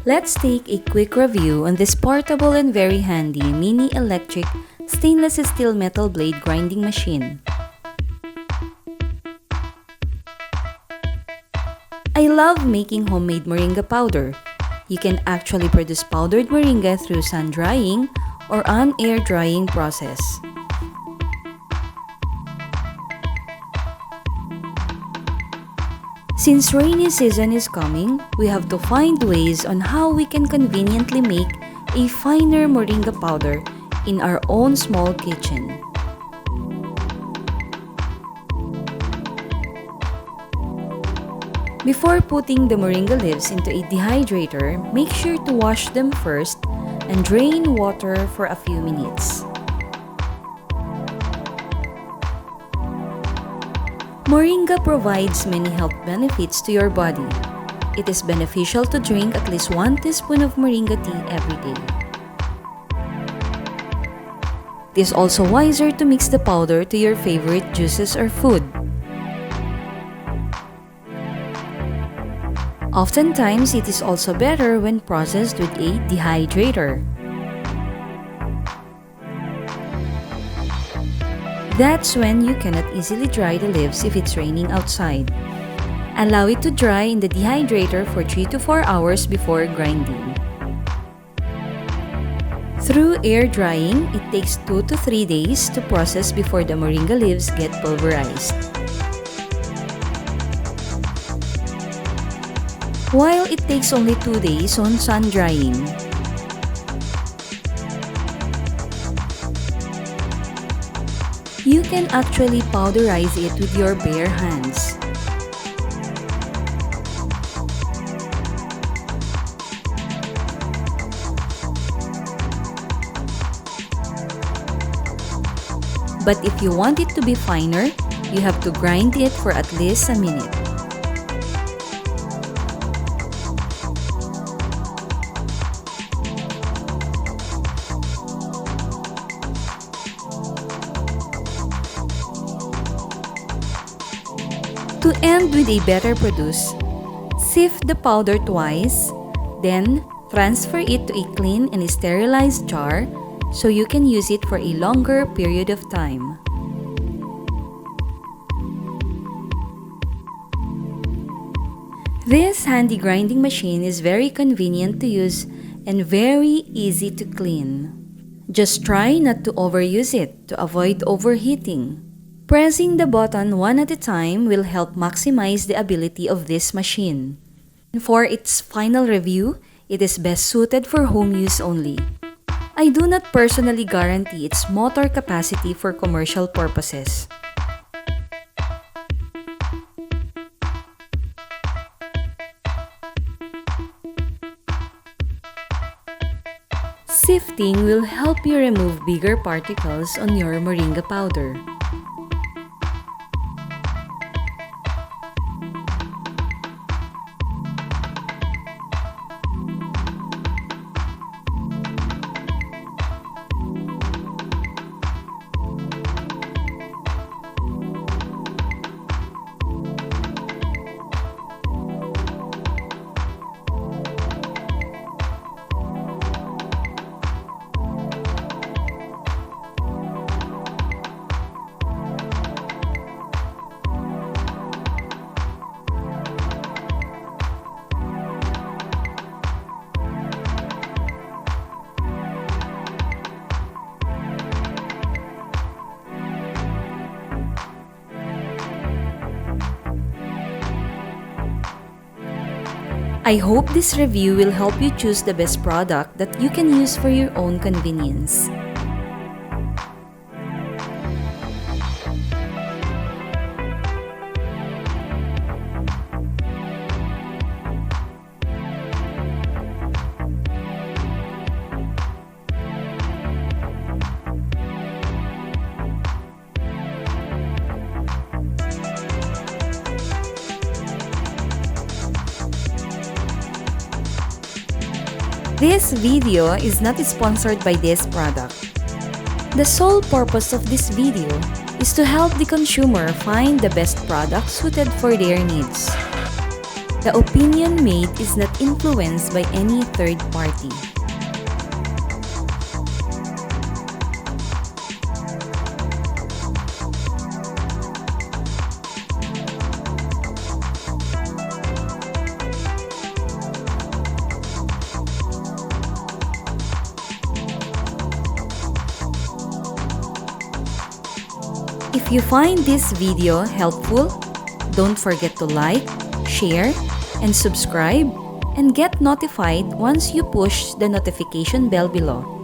Let's take a quick review on this portable and very handy mini electric stainless steel metal blade grinding machine. I love making homemade moringa powder. You can actually produce powdered moringa through sun drying or an air drying process. Since rainy season is coming, we have to find ways on how we can conveniently make a finer moringa powder in our own small kitchen. Before putting the moringa leaves into a dehydrator, make sure to wash them first and drain water for a few minutes. Moringa provides many health benefits to your body. It is beneficial to drink at least 1 teaspoon of moringa tea every day. It is also wiser to mix the powder to your favorite juices or food. Oftentimes, it is also better when processed with a dehydrator. That's when you cannot easily dry the leaves if it's raining outside. Allow it to dry in the dehydrator for 3 to 4 hours before grinding. Through air drying, it takes 2 to 3 days to process before the moringa leaves get pulverized. While it takes only 2 days on sun drying. You can actually powderize it with your bare hands. But if you want it to be finer, you have to grind it for at least a minute. To end with a better produce, sift the powder twice, then transfer it to a clean and sterilized jar so you can use it for a longer period of time. This handy grinding machine is very convenient to use and very easy to clean. Just try not to overuse it to avoid overheating. Pressing the button one at a time will help maximize the ability of this machine. For its final review, it is best suited for home use only. I do not personally guarantee its motor capacity for commercial purposes. Sifting will help you remove bigger particles on your moringa powder. I hope this review will help you choose the best product that you can use for your own convenience. This video is not sponsored by this product. The sole purpose of this video is to help the consumer find the best product suited for their needs. The opinion made is not influenced by any third party. If you find this video helpful, don't forget to like, share, and subscribe, and get notified once you push the notification bell below.